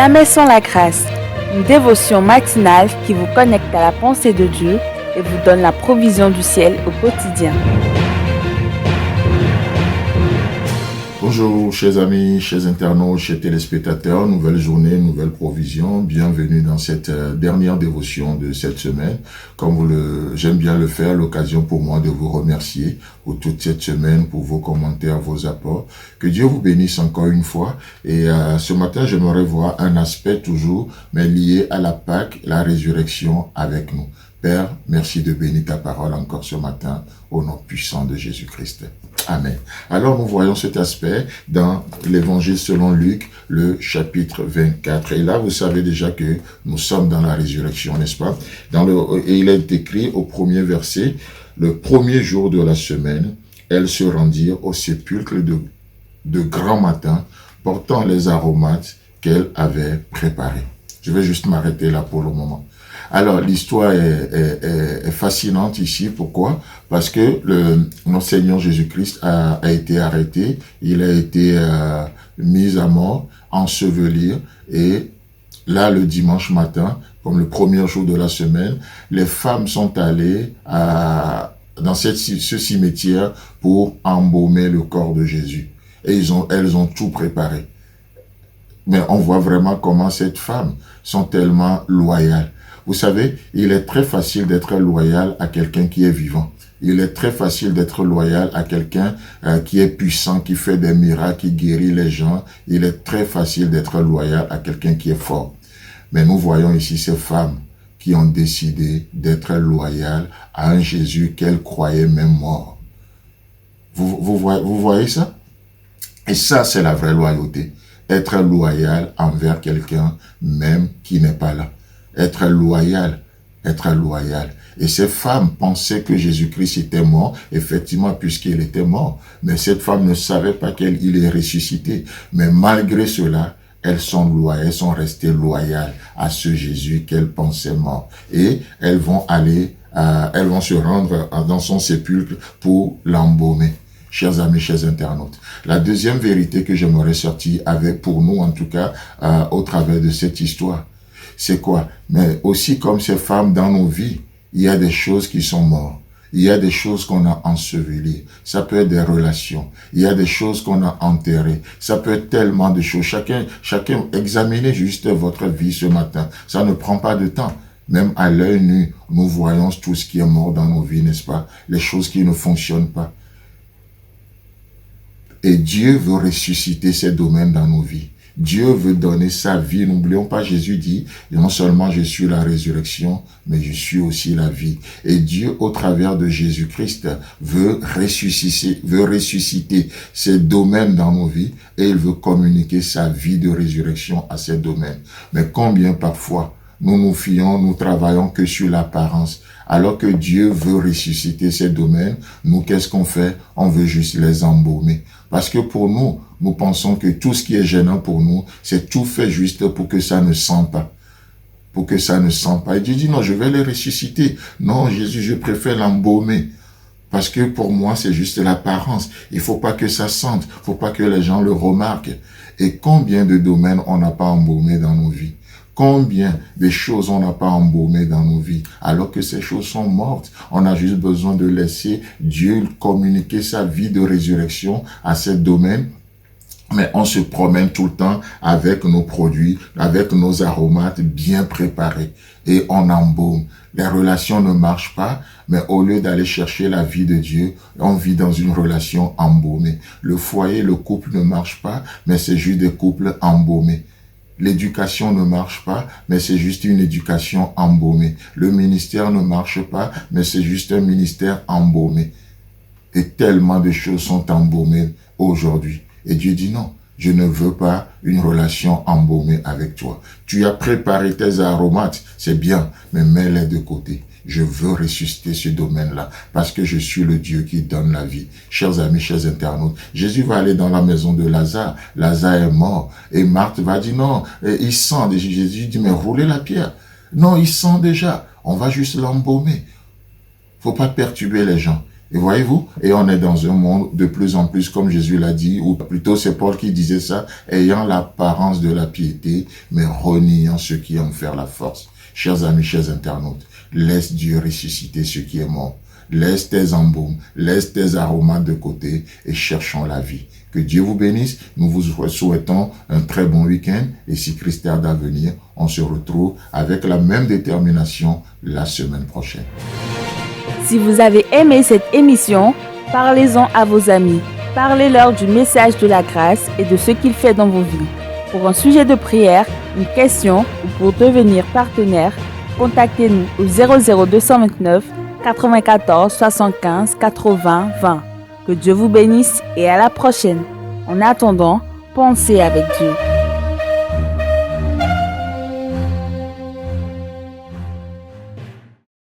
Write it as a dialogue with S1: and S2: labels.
S1: Jamais sans la grâce, une dévotion matinale qui vous connecte à la pensée de Dieu et vous donne la provision du ciel au quotidien.
S2: Bonjour chers amis, chers internautes, chers téléspectateurs, nouvelle journée, nouvelle provision, bienvenue dans cette dernière dévotion de cette semaine. Comme j'aime bien le faire, l'occasion pour moi de vous remercier pour toute cette semaine, pour vos commentaires, vos apports. Que Dieu vous bénisse encore une fois. Et ce matin, j'aimerais voir un aspect toujours, mais lié à la Pâque, la résurrection avec nous. Père, merci de bénir ta parole encore ce matin, au nom puissant de Jésus-Christ. Amen. Alors nous voyons cet aspect dans l'évangile selon Luc, le chapitre 24. Et là, vous savez déjà que nous sommes dans la résurrection, n'est-ce pas? Et il est écrit au premier verset, le premier jour de la semaine, elles se rendirent au sépulcre de grand matin, portant les aromates qu'elles avaient préparés. Je vais juste m'arrêter là pour le moment. Alors, l'histoire est fascinante ici. Pourquoi? Parce que notre Seigneur Jésus-Christ a été arrêté, il a été mis à mort, enseveli, et là, le dimanche matin, comme le premier jour de la semaine, les femmes sont allées dans ce cimetière pour embaumer le corps de Jésus. Et elles ont tout préparé. Mais on voit vraiment comment ces femmes sont tellement loyales. Vous savez, il est très facile d'être loyal à quelqu'un qui est vivant. Il est très facile d'être loyal à quelqu'un qui est puissant, qui fait des miracles, qui guérit les gens. Il est très facile d'être loyal à quelqu'un qui est fort. Mais nous voyons ici ces femmes qui ont décidé d'être loyales à un Jésus qu'elles croyaient même mort. Vous voyez ça? Et ça, c'est la vraie loyauté. Être loyal envers quelqu'un même qui n'est pas là. Être loyal. Et ces femmes pensaient que Jésus-Christ était mort, effectivement, puisqu'il était mort. Mais cette femme ne savait pas qu'il est ressuscité. Mais malgré cela, elles sont loyales, elles sont restées loyales à ce Jésus qu'elles pensaient mort. Et elles vont se rendre dans son sépulcre pour l'embaumer. Chers amis, chers internautes, la deuxième vérité que j'aimerais sortir avec pour nous, en tout cas, au travers de cette histoire, c'est quoi? Mais aussi comme ces femmes dans nos vies, il y a des choses qui sont mortes. Il y a des choses qu'on a ensevelies. Ça peut être des relations. Il y a des choses qu'on a enterrées. Ça peut être tellement de choses. Chacun, examinez juste votre vie ce matin. Ça ne prend pas de temps. Même à l'œil nu, nous voyons tout ce qui est mort dans nos vies, n'est-ce pas? Les choses qui ne fonctionnent pas. Et Dieu veut ressusciter ces domaines dans nos vies. Dieu veut donner sa vie. N'oublions pas, Jésus dit, non seulement je suis la résurrection, mais je suis aussi la vie. Et Dieu, au travers de Jésus-Christ, veut ressusciter ces domaines dans nos vies et il veut communiquer sa vie de résurrection à ces domaines. Mais combien parfois nous travaillons que sur l'apparence. Alors que Dieu veut ressusciter ces domaines, nous, qu'est-ce qu'on fait? On veut juste les embaumer. Parce que pour nous pensons que tout ce qui est gênant pour nous, c'est tout fait juste pour que ça ne sente pas. Pour que ça ne sente pas. Et Dieu dit, non, je vais les ressusciter. Non, Jésus, je préfère l'embaumer. Parce que pour moi, c'est juste l'apparence. Il faut pas que ça sente. Il faut pas que les gens le remarquent. Et combien de domaines on n'a pas embaumé dans nos vies? Combien de choses on n'a pas embaumées dans nos vies, alors que ces choses sont mortes. On a juste besoin de laisser Dieu communiquer sa vie de résurrection à ces domaines. Mais on se promène tout le temps avec nos produits, avec nos aromates bien préparés. Et on embaume. Les relations ne marchent pas, mais au lieu d'aller chercher la vie de Dieu, on vit dans une relation embaumée. Le foyer, le couple ne marche pas, mais c'est juste des couples embaumés. L'éducation ne marche pas, mais c'est juste une éducation embaumée. Le ministère ne marche pas, mais c'est juste un ministère embaumé. Et tellement de choses sont embaumées aujourd'hui. Et Dieu dit non, je ne veux pas une relation embaumée avec toi. Tu as préparé tes aromates, c'est bien, mais mets-les de côté. Je veux ressusciter ce domaine-là parce que je suis le Dieu qui donne la vie. Chers amis, chers internautes, Jésus va aller dans la maison de Lazare. Lazare est mort. Et Marthe va dire non, il sent. Et Jésus dit mais roulez la pierre. Non, il sent déjà. On va juste l'embaumer. Faut pas perturber les gens. Et voyez-vous, et on est dans un monde de plus en plus, comme Jésus l'a dit, ou plutôt c'est Paul qui disait ça, ayant l'apparence de la piété, mais reniant ce qui en fait la force. Chers amis, chers internautes, laisse Dieu ressusciter ce qui est mort. Laisse tes embaumes, laisse tes aromates de côté et cherchons la vie. Que Dieu vous bénisse. Nous vous souhaitons un très bon week-end. Et si Christ tarde à venir, on se retrouve avec la même détermination la semaine prochaine.
S1: Si vous avez aimé cette émission, parlez-en à vos amis. Parlez-leur du message de la grâce et de ce qu'il fait dans vos vies. Pour un sujet de prière, une question ou pour devenir partenaire, contactez-nous au 00229 94 75 80 20. Que Dieu vous bénisse et à la prochaine. En attendant, pensez avec Dieu.